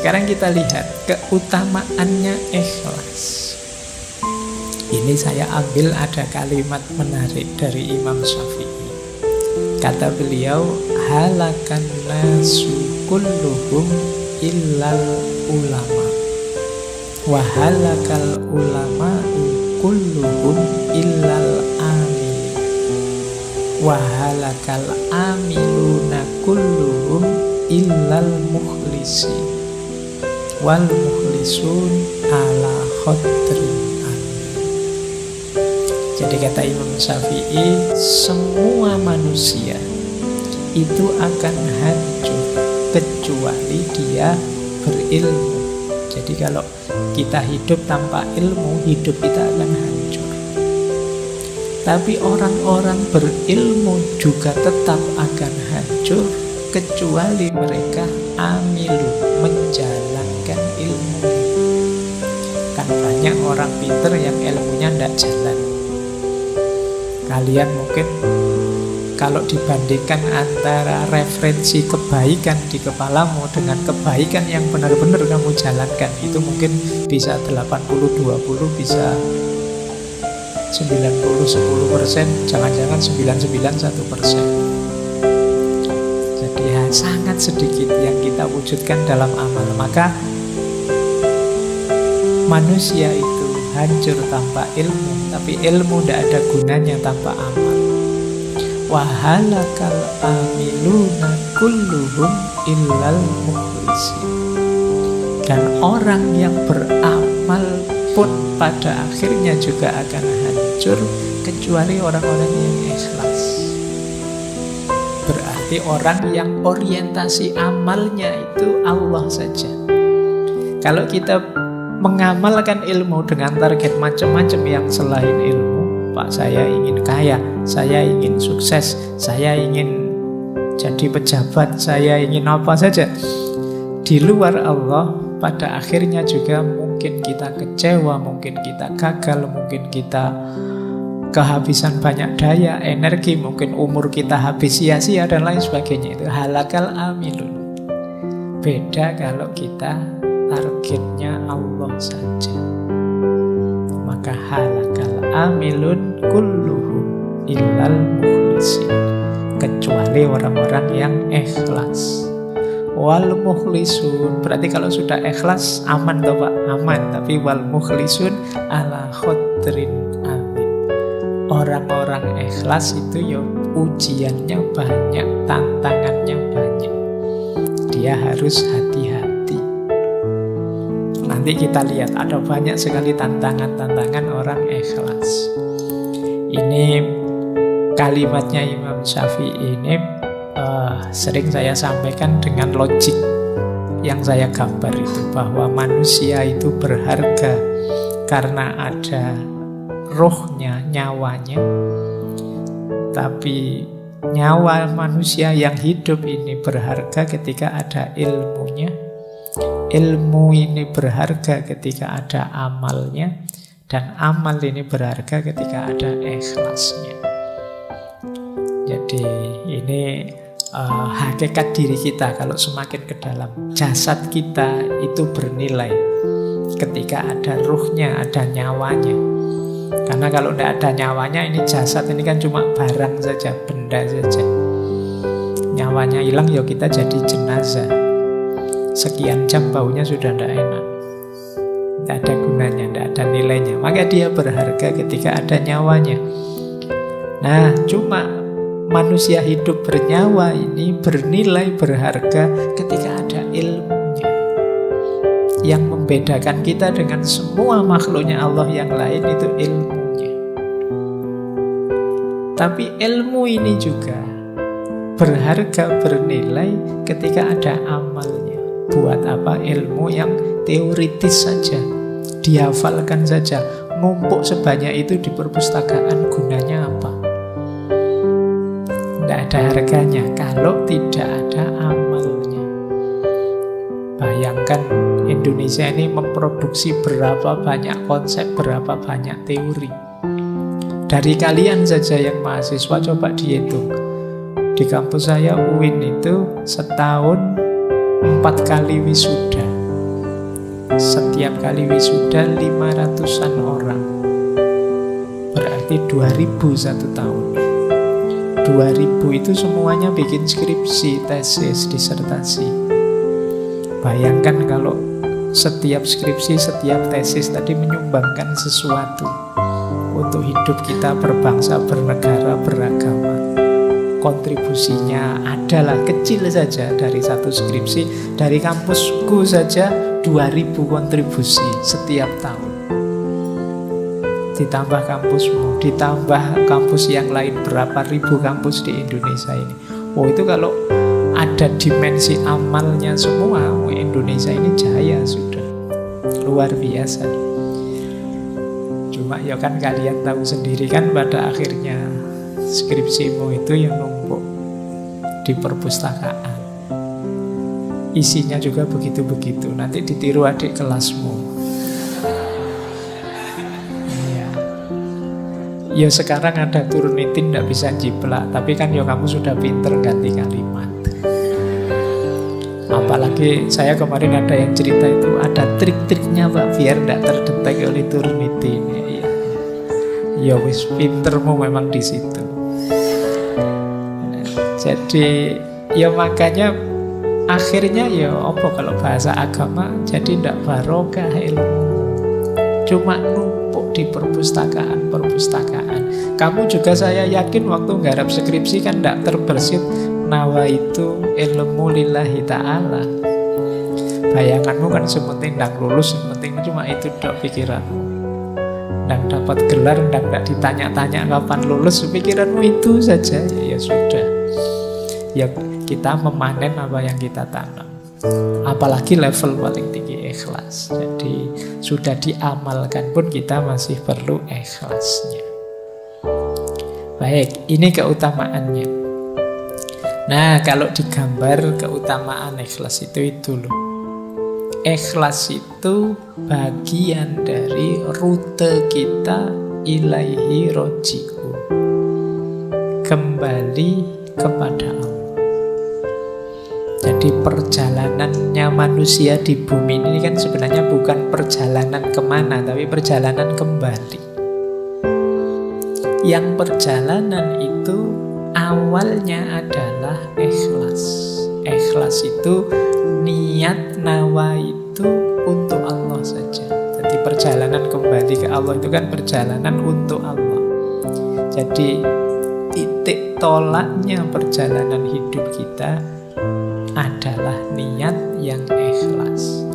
sekarang kita lihat keutamaannya ikhlas. Ini saya ambil ada kalimat menarik dari Imam Syafi'i. Kata beliau, halakan nasu kulluhum illal ulama wa halakal ulama'u kulluhum illal amil wa halakal amiluna kulluhum illal mukhlisi wal mukhlisun ala khadri. Jadi kata Imam Syafi'i, semua manusia itu akan hancur kecuali dia berilmu. Jadi kalau kita hidup tanpa ilmu, hidup kita akan hancur. Tapi orang-orang berilmu juga tetap akan hancur kecuali mereka amilu, menjalankan ilmu. Kan banyak orang pintar yang ilmunya tidak jalan. Kalian mungkin kalau dibandingkan antara referensi kebaikan di kepalamu dengan kebaikan yang benar-benar kamu jalankan, itu mungkin bisa 80-20, bisa 90-10%, jangan-jangan 99-1%. Jadi ya, sangat sedikit yang kita wujudkan dalam amal. Maka manusia itu hancur tanpa ilmu, tapi ilmu tidak ada gunanya tanpa amal. Wahalakal amiluna kulluhum illal mukhlisin. Dan orang yang beramal pun pada akhirnya juga akan hancur kecuali orang-orang yang ikhlas. Berarti orang yang orientasi amalnya itu Allah saja. Kalau kita mengamalkan ilmu dengan target macam-macam yang selain ilmu, Pak, saya ingin kaya, saya ingin sukses, saya ingin jadi pejabat, saya ingin apa saja, di luar Allah, pada akhirnya juga mungkin kita kecewa, mungkin kita gagal, mungkin kita kehabisan banyak daya, energi, mungkin umur kita habis sia-sia dan lain sebagainya. Itu halakal amilun. Beda kalau kita targetnya Allah saja, maka halakal amilun kulluhum illal mukhlisin, kecuali orang-orang yang ikhlas. Wal mukhlisun, berarti kalau sudah ikhlas aman toh Pak? Aman. Tapi wal mukhlisun ala khadrin amin. Orang-orang ikhlas itu ya ujiannya banyak, tantangannya banyak. Dia harus hati-hati. Nanti kita lihat ada banyak sekali tantangan-tantangan orang ikhlas. Ini kalimatnya Imam Syafi'i ini sering saya sampaikan dengan logik yang saya gambar itu, bahwa manusia itu berharga karena ada rohnya, nyawanya. Tapi nyawa manusia yang hidup ini berharga ketika ada ilmunya. Ilmu ini berharga ketika ada amalnya, dan amal ini berharga ketika ada ikhlasnya. Jadi ini hakikat diri kita kalau semakin ke dalam. Jasad kita itu bernilai ketika ada ruhnya, ada nyawanya. Karena kalau tidak ada nyawanya, ini jasad ini kan cuma barang saja, benda saja. Nyawanya hilang, ya kita jadi jenazah. Sekian jam baunya sudah tidak enak, tidak ada gunanya, tidak ada nilainya. Maka dia berharga ketika ada nyawanya. Nah, cuma manusia hidup bernyawa ini bernilai, berharga ketika ada ilmunya. Yang membedakan kita dengan semua makhluknya Allah yang lain itu ilmunya. Tapi ilmu ini juga berharga, bernilai ketika ada amalnya. Buat apa ilmu yang teoritis saja, dihafalkan saja, numpuk sebanyak itu di perpustakaan, gunanya apa? Tidak ada harganya kalau tidak ada amalnya. Bayangkan Indonesia ini memproduksi berapa banyak konsep, berapa banyak teori. Dari kalian saja yang mahasiswa, coba dihitung. Di kampus saya UIN itu setahun 4 kali wisuda. Setiap kali wisuda 500-an orang. Berarti 2000 satu tahun. 2000 itu semuanya bikin skripsi, tesis, disertasi. Bayangkan kalau setiap skripsi, setiap tesis tadi menyumbangkan sesuatu untuk hidup kita berbangsa, bernegara, beragama. Kontribusinya adalah kecil saja dari satu skripsi. Dari kampusku saja 2000 kontribusi setiap tahun. Ditambah kampusmu, ditambah kampus yang lain, berapa ribu kampus di Indonesia ini. Oh, itu kalau ada dimensi amalnya semua, Indonesia ini jaya sudah. Luar biasa. Cuma ya kan kalian tahu sendiri kan, pada akhirnya skripsimu itu yang numpuk di perpustakaan. Isinya juga begitu-begitu. Nanti ditiru adik kelasmu. Ya sekarang ada Turnitin tidak bisa jiplak, tapi kan ya kamu sudah pinter ganti kalimat. Apalagi saya kemarin ada yang cerita itu ada trik-triknya Pak biar tidak terdetek oleh Turnitin. Ya wis pintermu memang di situ. Jadi ya makanya akhirnya ya apa kalau bahasa agama jadi tidak barokah ilmu. Cuma numpuk di perpustakaan. Kamu juga saya yakin waktu nggarap skripsi kan tidak terbersit nawa itu ilmu lillahi ta'ala. Bayanganmu kan sementing tidak lulus, sementing cuma itu dok pikiranmu. Tidak dapat gelar, tidak ditanya-tanya kapan lulus, pikiranmu itu saja. Ya sudah. Ya kita memanen apa yang kita tanam. Apalagi level paling tinggi ikhlas. Jadi sudah diamalkan pun kita masih perlu ikhlasnya. Baik, ini keutamaannya. Nah, kalau digambar keutamaan ikhlas itu loh. Ikhlas itu bagian dari rute kita ilaihi roji'u. Kembali kepada Allah. Jadi perjalanannya manusia di bumi ini kan sebenarnya bukan perjalanan kemana, tapi perjalanan kembali. Yang perjalanan itu awalnya adalah ikhlas. Ikhlas itu niat nawa itu untuk Allah saja. Jadi perjalanan kembali ke Allah itu kan perjalanan untuk Allah. Jadi titik tolaknya perjalanan hidup kita adalah niat yang ikhlas.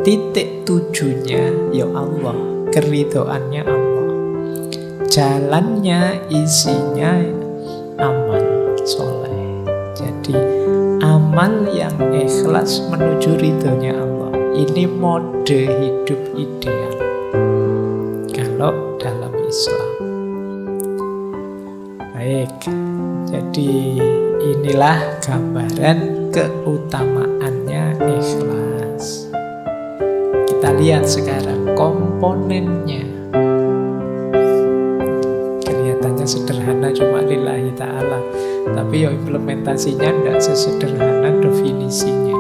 Titik tujunya ya Allah, keridhoannya Allah. Jalannya isinya amal soleh. Jadi amal yang ikhlas menuju ridhonya Allah. Ini mode hidup ideal kalau dalam Islam. Baik, jadi inilah gambaran keutamaannya ikhlas. Kita lihat sekarang komponennya. Kelihatannya sederhana cuma lillahi ta'ala, tapi ya implementasinya tidak sesederhana definisinya.